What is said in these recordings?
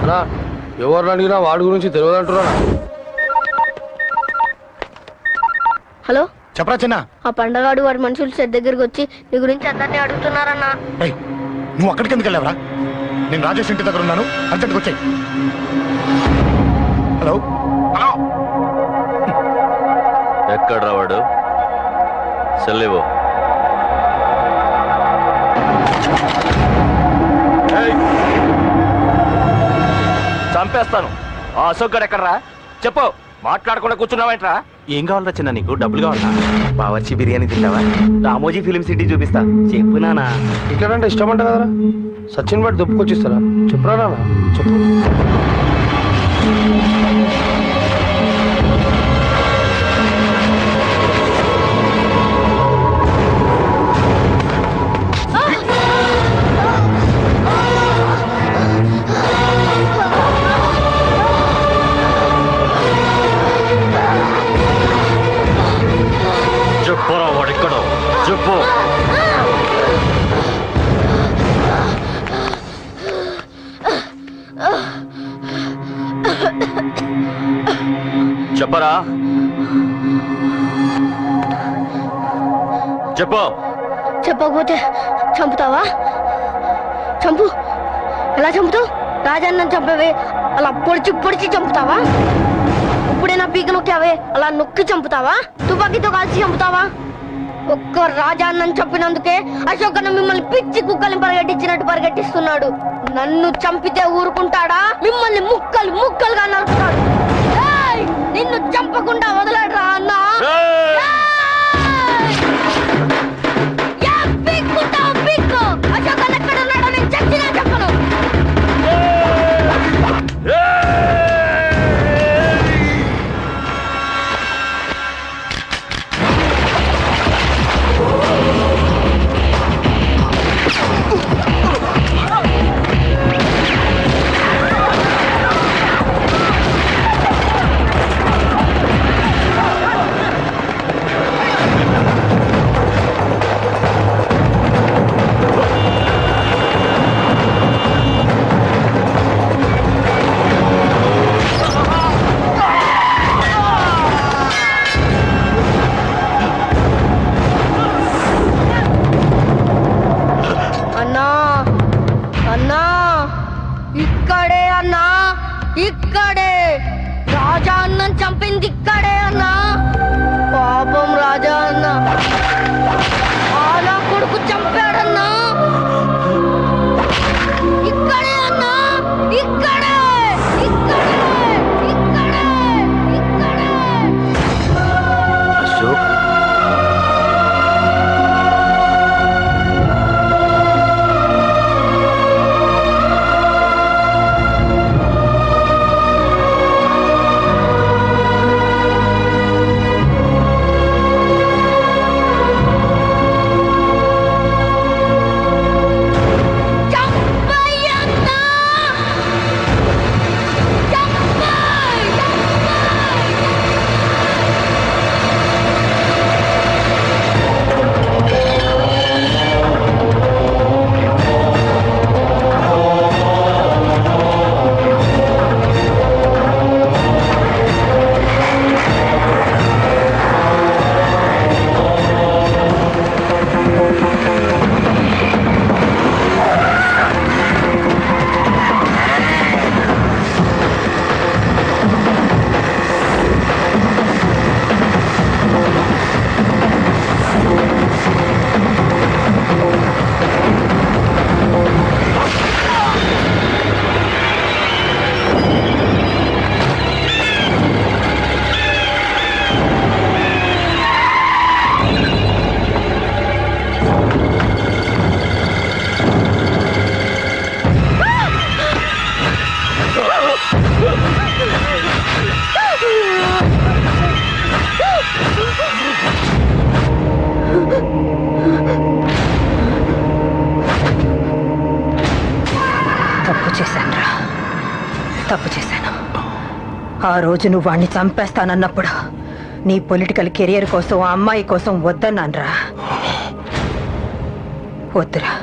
అన్నా ఎవరిని అడిగినా వాడి గురించి తెలియదంటున్నా. హలో చెప్పరా చిన్న. ఆ పండగాడు వాడి మనుషులు సెట్ దగ్గరికి వచ్చి నీ గురించి అందరినీ అడుగుతున్నారన్నా. నువ్వు అక్కడికి ఎందుకు వెళ్ళావరా? నేను రాజేష్ ఇంటి దగ్గర ఉన్నాను, అర్జెంట్గా వచ్చాయి. హలో హలో ఎక్కడ రావాడు? సెల్లివో. చంపేస్తాను. ఆ అశోక్ గడు ఎక్కడరా? చెప్పు. మాట్లాడకుండా కూర్చున్నావేంట్రా? ఏం కావాలరా చిన్న? నీకు డబ్బులు కావాలా? బావర్చి బిర్యానీ తింటావా? రామోజీ ఫిలిం సిటీ చూపిస్తా. చెప్పు నానా. ఇట్లంటే ఇష్టం అంట కదరా. సచిన్ బట్టి దుప్పుకొచ్చిస్తారా? చెప్పురా నాన్న, చెప్పు. చెప్పురా వాడెక్కడో చెప్పు. చెప్పరా, చెప్పు. చెప్పకపోతే చంపుతావా? చంపు. ఎలా చంపుతావు? రాజాన్నం చంపవే అలా పొడిచి పొడిచి చంపుతావా? ఇప్పుడైనా పీక నొక్కావే అలా నొక్కి చంపుతావా? తుపాకీతో కాల్చి చంపుతావా? ఒక్క రాజాన్నం చంపినందుకే అశోక్ అన్న మిమ్మల్ని పిచ్చి కుక్కల్ని పరిగెట్టించినట్టు పరిగెట్టిస్తున్నాడు. నన్ను చంపితే ఊరుకుంటాడా? మిమ్మల్ని ముక్కలు ముక్కలుగా నరుకుతాడు. నిన్ను చంపకుండా వదలడరా అన్న. అశోక్ అన్న ఎక్కడ ఉన్నాడో నేను చచ్చినా చెప్పను. ఇక్కడే అన్నా, ఇక్కడే. రాజా అన్నం చంపింది ఇక్కడే అన్నా. పాపం రాజా అన్న నా కొడుకు చంపాడన్నా. ఇక్కడే అన్నా, ఇక్కడే ఇక్కడే ఇక్కడే ఇక్కడే. అశోక్, తప్పు చేశాను. ఆ రోజు నువ్వు వాణ్ణి చంపేస్తానన్నప్పుడు నీ పొలిటికల్ కెరియర్ కోసం ఆ అమ్మాయి కోసం వద్దన్నాన్రా. వద్దురా,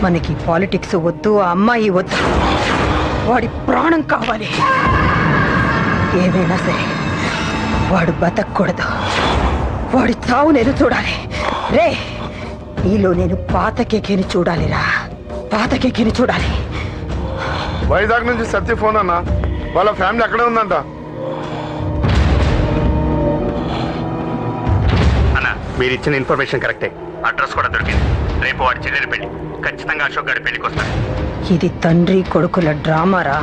మనకి పాలిటిక్స్ వద్దు, ఆ అమ్మాయి వద్దు. వాడి ప్రాణం కావాలి. ఏమైనా సరే వాడు బతకూడదు. వాడి చావు నేను చూడాలి. రే, నీలో నేను పాతకేకిని చూడాలిరా, పాతకేకిని చూడాలి. వైజాగ్ నుంచి సత్య ఫోన్ అన్న, వాళ్ళ ఫ్యామిలీ అక్కడే ఉందంట. అన్న, మీరు ఇచ్చిన ఇన్ఫర్మేషన్ కరెక్టే. అడ్రస్ కూడా దొరికింది. రేపు వాడి చెల్లెలి పెళ్లి. ఖచ్చితంగా అశోక్ గారి పెళ్లికి వస్తాడు. ఇది తండ్రి కొడుకుల డ్రామారా.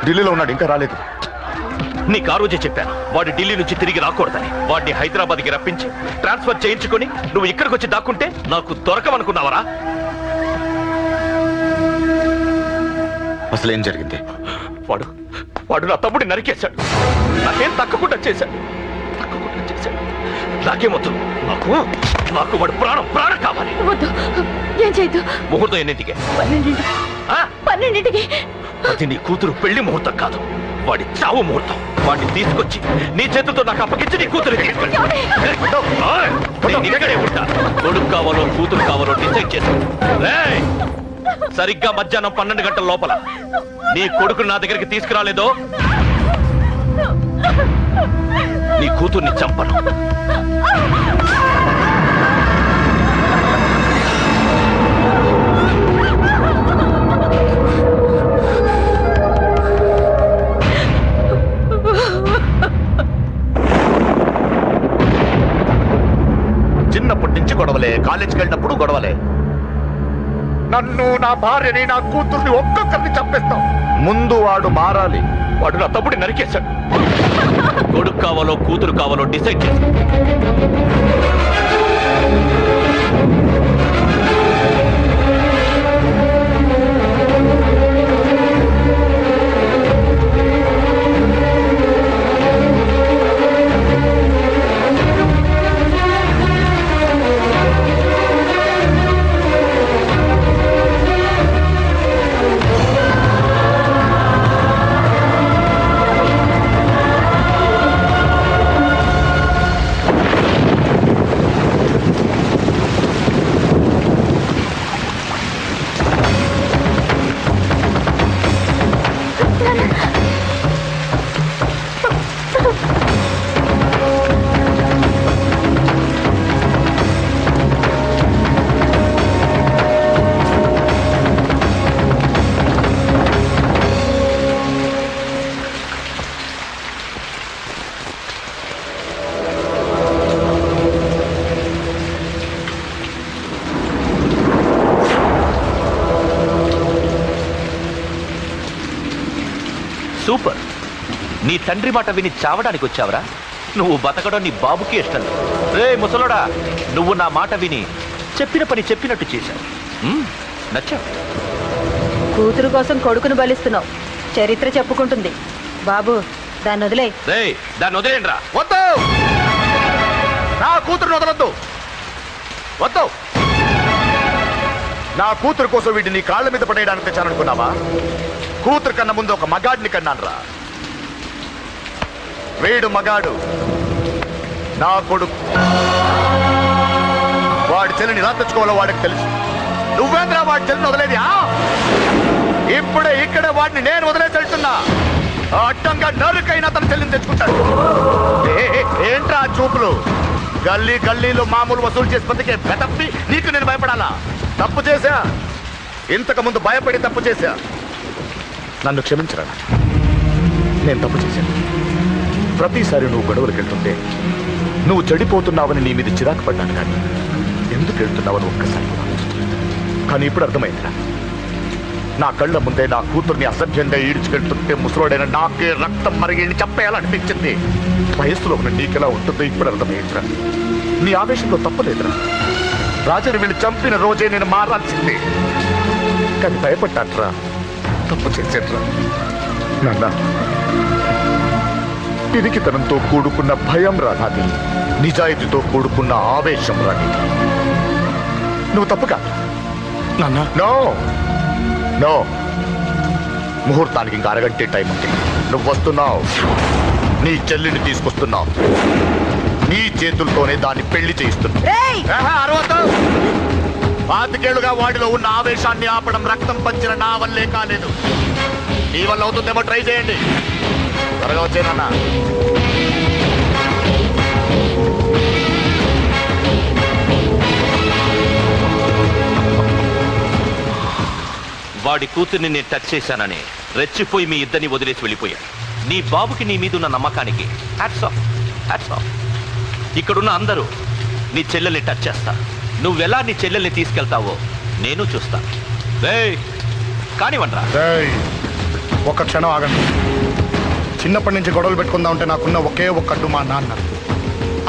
ఢిల్లీలో ఉన్నాడు, ఇంకా రాలేదు. నీకు ఆ రోజే చెప్పాను వాడు ఢిల్లీ నుంచి తిరిగి రాకూడదని. వాడిని హైదరాబాద్కి రప్పించి ట్రాన్స్ఫర్ చేయించుకొని నువ్వు ఇక్కడికి వచ్చి దాక్కుంటే నాకు దొరకవనుకున్నావరా? అసలు ఏం జరిగింది? వాడు నా తమ్ముడిని నరికేశాడు. నాకేం తక్కకుండా చేశాడు. నాకేమొద్దు. నాకు వాడు ప్రాణం కావాలి. ఏం చేయదు. ముహూర్తం ఎన్నింటికి? 12ంటికి. అది నీ కూతురు పెళ్లి ముహూర్తం కాదు, వాడి చావు ముహూర్తం. వాడిని తీసుకొచ్చి నీ చేతులతో నాకు అప్పగించి నీ కూతురు ఇక్కడే ఉంటా. కొడుకు కావాలో కూతురు కావాలో డిసైడ్ చేసి సరిగ్గా మధ్యాహ్నం 12 గంటల లోపల నీ కొడుకు నా దగ్గరికి తీసుకురాలేదో నీ కూతుర్ని చంపను. చిన్నప్పటి నుంచి గొడవలే, కాలేజీకి వెళ్ళినప్పుడు గొడవలే. నన్ను, నా భార్యని, నా కూతుర్ని ఒక్కొక్కరిని చంపేస్తాం. ముందు వాడు మారాలి. వాడు నా తమ్ముడిని నరికేశాడు. కొడుకు కావాలో కూతురు కావాలో డిసైడ్ చేసి సూపర్. నీ తండ్రి మాట విని చావడానికి వచ్చావరా? నువ్వు బతకడం నీ బాబుకి ఇష్టం లేదు. రే ముసలోడా, నువ్వు నా మాట విని చెప్పిన పని చెప్పినట్టు చేశావు. నచ్చా. కూతురు కోసం కొడుకును బలిస్తున్నావు. చరిత్ర చెప్పుకుంటుంది. బాబు, దాన్ని వదిలే. రే, దాన్ని వదిలేండి రా. వద్దు, నా కూతురుని వదలొద్దు. వద్దు. నా కూతురు కోసం వీటిని నీ కాళ్ళ మీద పడేయడానికి తెచ్చాననుకున్నావా? కూతురు కన్నా ముందు ఒక మగాడిని కన్నాను రా. వీడు మగాడు, నా కొడుకు. వాడి చెల్లిని ఎలా తెచ్చుకోవాలో వాడికి తెలుసు. నువ్వేంద్రా వాడి చెల్లిని వదిలేది? ఇప్పుడే ఇక్కడే వాడిని నేను వదిలేసి వెళ్తున్నా. అడ్డంగా నరుకైనా తన చెల్లిని తెచ్చుకుంటాడు. ఏంట్రా ఆ చూపులు? గల్లీ గల్లీలో మామూలు వసూలు చేసి బతికే బెదప్పి నీకు నేను భయపడాలా? తప్పు చేశా, ఇంతకు ముందు భయపడి తప్పు చేశా. నన్ను క్షమించరా. నేను తప్పు చేశాను. ప్రతిసారి నువ్వు గొడవలకు వెళ్తుంటే నువ్వు చెడిపోతున్నావని నీ మీద చిరాకు పడ్డాను, కానీ ఎందుకు వెళ్తున్నావని ఒక్కసారి కూడా ఆలోచించలేదు. కానీ ఇప్పుడు అర్థమైందిరా. నా కళ్ళ ముందే నా కూతుర్ని అసభ్యంగా ఈడ్చుకెళ్తుంటే ముసలోడైన నాకే రక్తం మరిగి చెప్పేయాలనిపించింది. వయస్సులో ఉన్న నీకెలా ఉంటుందో ఇప్పుడు అర్థమైందిరా. నీ ఆవేశంలో తప్పలేదురా. రాజుని వీళ్ళు చంపిన రోజే నేను మారాల్సింది, కానీ భయపడ్డాట్రా. తప్పు చేసేట్రా నాన్న. పిరికితనంతో కూడుకున్న భయం రా నాది, నిజాయితీతో కూడుకున్న ఆవేశం రా నీది. నువ్వు తప్పు కాదు నాన్న. నో నో, ముహూర్తానికి ఇంకా అరగంటే టైం ఉంది. నువ్వు వస్తున్నావు, నీ చెల్లిని తీసుకొస్తున్నావు, నీ చేతులతోనే దాన్ని పెళ్లి చేయిస్తున్నావు. పాతికేళ్లుగా వాడిలో ఉన్న ఆవేశాన్ని ఆపడం రక్తం పంచిన నా వల్లే కాలేదు. నీ వల్ల అవుతుందేమో ట్రై చేయండి. త్వరగా వచ్చేనన్నా. వాడి కూతుర్ని నేను టచ్ చేశానని రెచ్చిపోయి మీ ఇద్దరిని వదిలేసి వెళ్ళిపోయాడు. నీ బాబుకి నీ మీద ఉన్న నమ్మకానికి హ్యాట్స్ ఆఫ్, హ్యాట్స్ ఆఫ్. ఇక్కడున్న అందరూ నీ చెల్లెల్ని టచ్ చేస్తా. నువ్వెలా నీ చెల్లెల్ని తీసుకెళ్తావో నేను చూస్తా. కానివ్వండ్రా. ఒక్క క్షణం ఆగండి. చిన్నప్పటి నుంచి గొడవలు పెట్టుకుందాం అంటే నాకున్న ఒకే ఒక్కడ్డు మా నాన్న.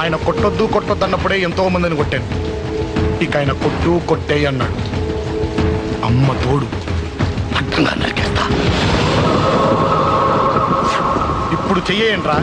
ఆయన కొట్టొద్దు కొట్టొద్దు అన్నప్పుడే ఎంతో మందిని కొట్టాను. ఇక ఆయన కొట్టు కొట్టే అన్నాడు. అమ్మ తోడు అడ్డంగా నరికేస్తా. ఇప్పుడు చెయ్యేంట్రా?